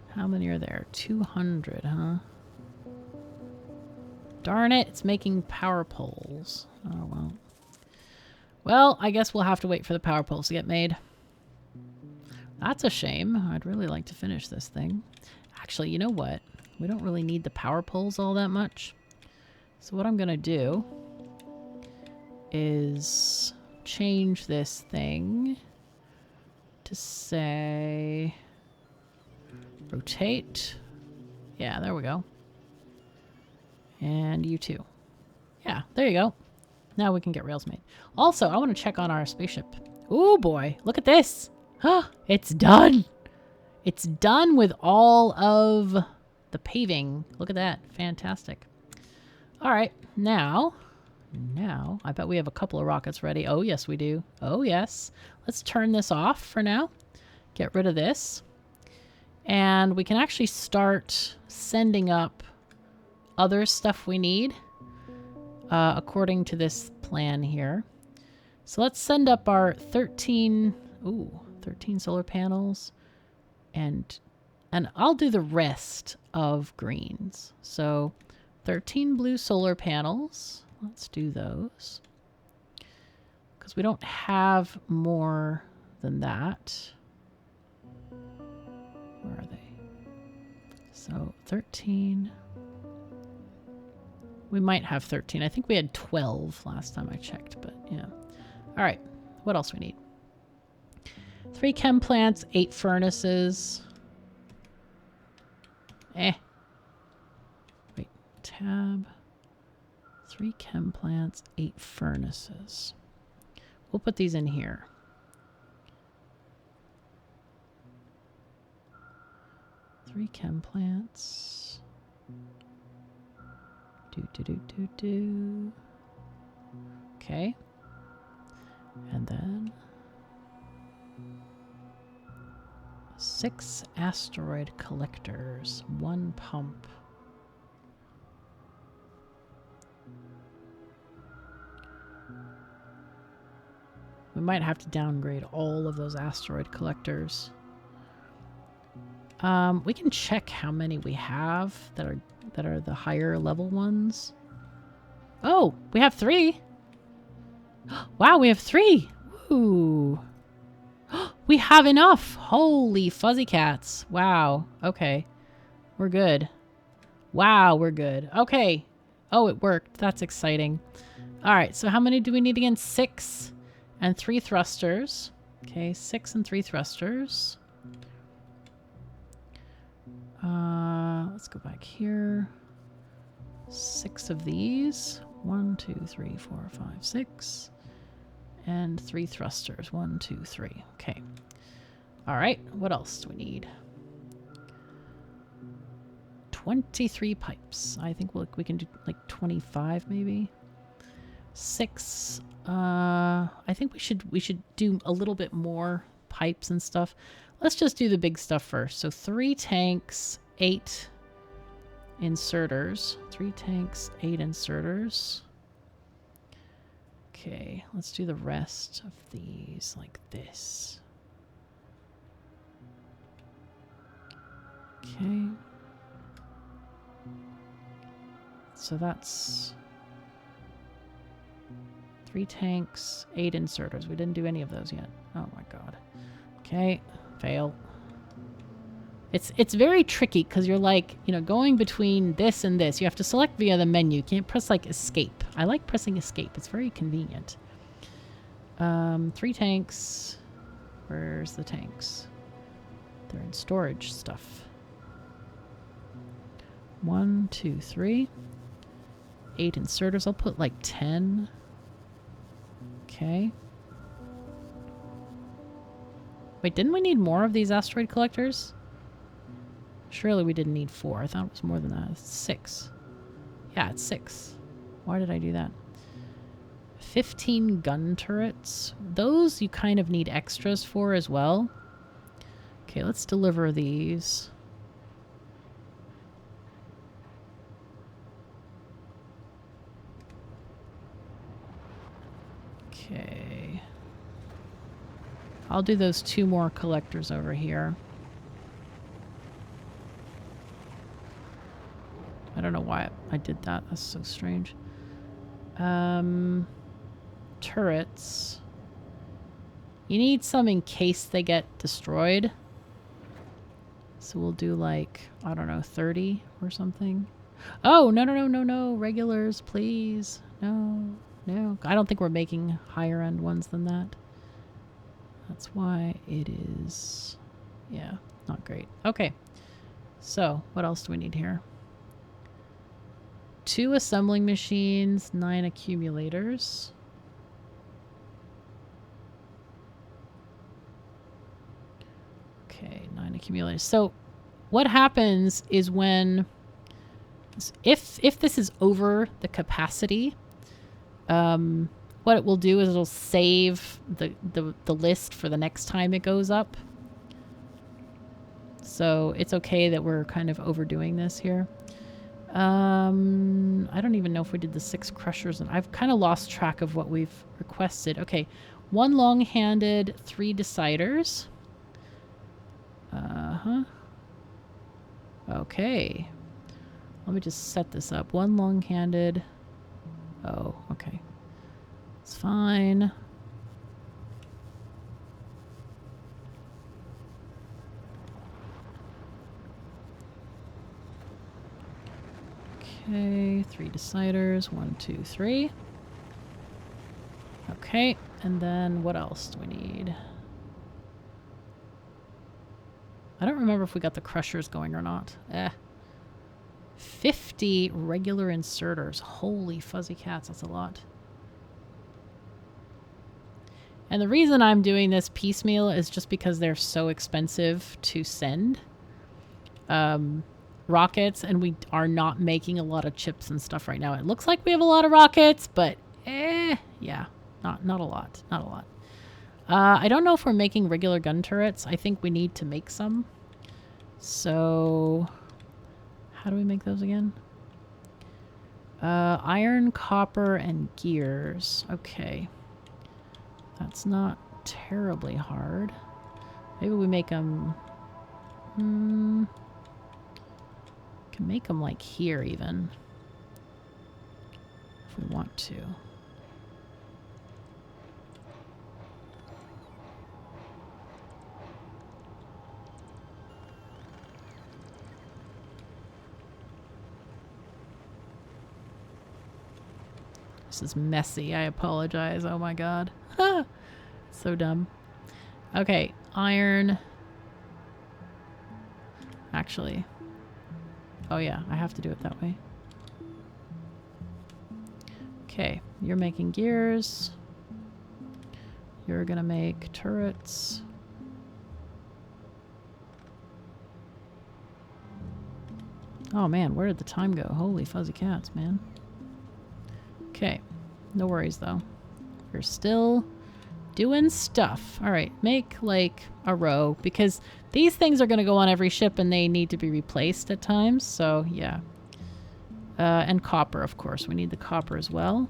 How many are there? 200, huh? Darn it, it's making power poles. Oh, well. Well, I guess we'll have to wait for the power poles to get made. That's a shame. I'd really like to finish this thing. Actually, you know what? We don't really need the power poles all that much. So what I'm going to do is change this thing to say rotate Yeah, there we go. And you too. Yeah, there you go. Now we can get rails made. Also, I want to check on our spaceship. Oh boy, look at this. It's done. It's done with all of the paving. Look at that. Fantastic. All right, now, I bet we have a couple of rockets ready. Oh, yes, we do. Oh, yes. Let's turn this off for now. Get rid of this. And we can actually start sending up other stuff we need according to this plan here. So let's send up our 13 solar panels, and I'll do the rest of greens. So 13 blue solar panels. Let's do those, because we don't have more than that. Where are they? So 13. We might have 13. I think we had 12 last time I checked, but yeah. All right. What else we need? 3 chem plants, 8 furnaces. Wait. Tab. 3 chem plants, 8 furnaces. We'll put these in here. Three chem plants. Okay. And then 6 asteroid collectors, 1 pump. We might have to downgrade all of those asteroid collectors. We can check how many we have that are the higher level ones. Oh, we have 3. Wow, we have 3. Ooh. We have enough. Holy fuzzy cats. Wow. Okay. We're good. Wow, we're good. Okay. Oh, it worked. That's exciting. All right, so how many do we need again? 6 and 3 thrusters. Okay, 6 and 3 thrusters. Let's go back here. 6 of these. 1, 2, 3, 4, 5, 6. And 3 thrusters. 1, 2, 3. Okay. All right. What else do we need? 23 pipes. I think we can do like 25 maybe. 6. I think we should do a little bit more pipes and stuff. Let's just do the big stuff first. So 3 tanks, 8 inserters. 3 tanks, 8 inserters. Okay, let's do the rest of these like this. Okay. So that's 3 tanks, 8 inserters. We didn't do any of those yet. Oh my god. Okay, fail. It's very tricky because you're like, you know, going between this and this. You have to select via the menu. You can't press like escape. I like pressing escape. It's very convenient. 3 tanks. Where's the tanks? They're in storage stuff. 1, 2, 3. 8 inserters. I'll put like 10. Okay. Wait, didn't we need more of these asteroid collectors? Surely we didn't need 4. I thought it was more than that. It's 6. Yeah, it's 6. Why did I do that? 15 gun turrets. Those you kind of need extras for as well. Okay, let's deliver these. Okay. I'll do those 2 more collectors over here. I don't know why I did that. That's so strange. Turrets. You need some in case they get destroyed. So we'll do like, I don't know, 30 or something. Oh, no. Regulars, please. No. I don't think we're making higher end ones than that. That's why it is, yeah, not great. Okay. So, what else do we need here? 2 assembling machines, 9 accumulators. Okay, 9 accumulators. So, what happens is when... If this is over the capacity, what it will do is it'll save the list for the next time it goes up. So it's okay that we're kind of overdoing this here. I don't even know if we did the 6 crushers, and I've kind of lost track of what we've requested. Okay, 1 long-handed, 3 deciders. Okay. Let me just set this up. 1 long-handed. Oh, okay. It's fine. Okay, 3 deciders. 1, 2, 3. Okay, and then what else do we need? I don't remember if we got the crushers going or not. 50 regular inserters. Holy fuzzy cats, that's a lot. And the reason I'm doing this piecemeal is just because they're so expensive to send rockets, and we are not making a lot of chips and stuff right now. It looks like we have a lot of rockets, but yeah, not a lot. Not a lot. I don't know if we're making regular gun turrets. I think we need to make some. So, how do we make those again? Iron, copper, and gears. Okay. That's not terribly hard. Maybe we make them... can make them like here even. If we want to. This is messy. I apologize. Oh my god. So dumb. Okay, iron. Actually. Oh yeah, I have to do it that way. Okay, you're making gears. You're gonna make turrets. Oh man, where did the time go? Holy fuzzy cats, man. Okay, no worries though. We're still doing stuff. All right, make like a row, because these things are going to go on every ship and they need to be replaced at times. So yeah. And copper, of course. We need the copper as well.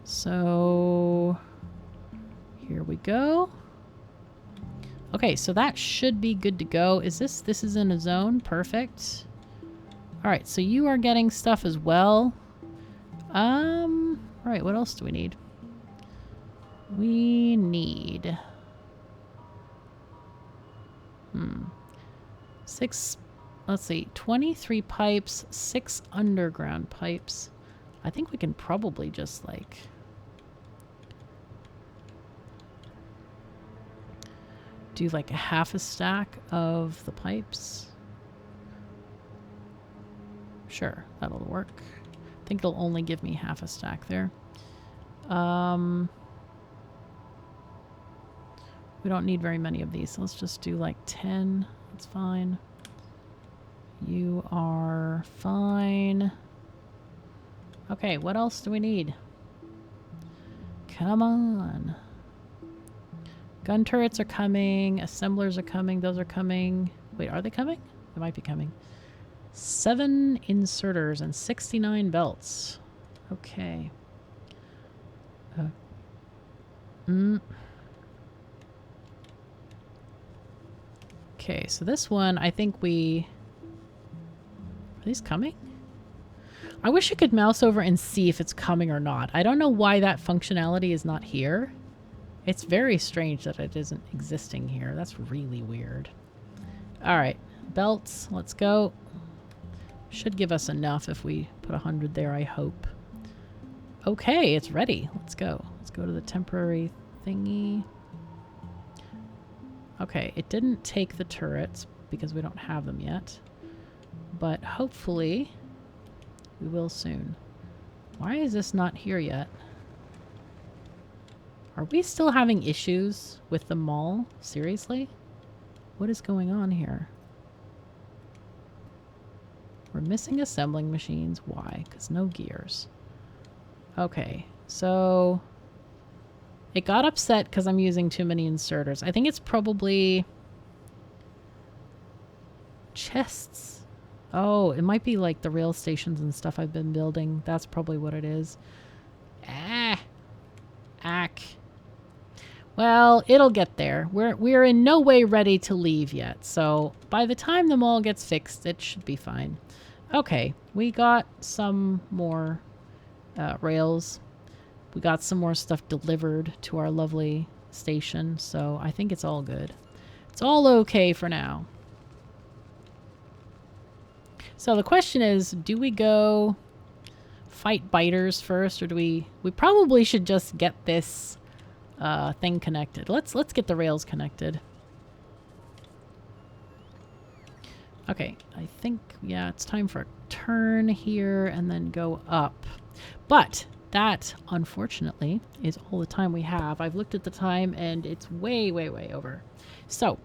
So here we go. Okay, so that should be good to go. Is this is in a zone? Perfect. All right, so you are getting stuff as well. All right, what else do we need? We need... 6... Let's see. 23 pipes, 6 underground pipes. I think we can probably just, like... do, like, a half a stack of the pipes. Sure, that'll work. I think it'll only give me half a stack there. We don't need very many of these, so let's just do like 10. That's fine. You are fine. Okay, what else do we need? Come on. Gun turrets are coming. Assemblers are coming. Those are coming. Wait, are they coming? They might be coming. 7 inserters and 69 belts. Okay. Okay, so this one, I think we... Are these coming? I wish I could mouse over and see if it's coming or not. I don't know why that functionality is not here. It's very strange that it isn't existing here. That's really weird. Alright, belts, let's go. Should give us enough if we put 100 there, I hope. Okay, it's ready. Let's go. Let's go to the temporary thingy. Okay, it didn't take the turrets because we don't have them yet. but hopefully we will soon. Why is this not here yet? Are we still having issues with the mall? Seriously? What is going on here? We're missing assembling machines. Why? Because no gears. Okay, so it got upset because I'm using too many inserters. I think it's probably chests. Oh, it might be like the rail stations and stuff I've been building. That's probably what it is. Ah. Ack. Well, it'll get there. We're in no way ready to leave yet. So by the time the mall gets fixed, it should be fine. Okay, we got some more rails. We got some more stuff delivered to our lovely station. So I think it's all good. It's all okay for now. So the question is, do we go fight biters first, or do we probably should just get this thing connected. Let's get the rails connected. Okay, I think, yeah, it's time for a turn here and then go up. But that, unfortunately, is all the time we have. I've looked at the time and it's way, way, way over. So,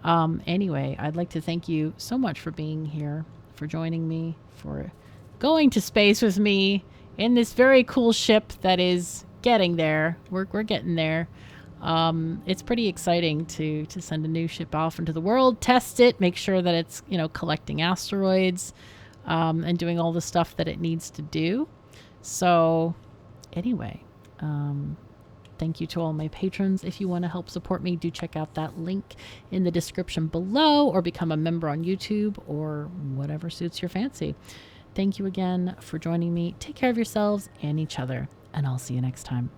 anyway, I'd like to thank you so much for being here, for joining me, for going to space with me in this very cool ship that is getting there. We're getting there. It's pretty exciting to send a new ship off into the world, test it, make sure that it's, you know, collecting asteroids, and doing all the stuff that it needs to do. So anyway, thank you to all my patrons. If you want to help support me, do check out that link in the description below, or become a member on YouTube, or whatever suits your fancy. Thank you again for joining me. Take care of yourselves and each other, and I'll see you next time.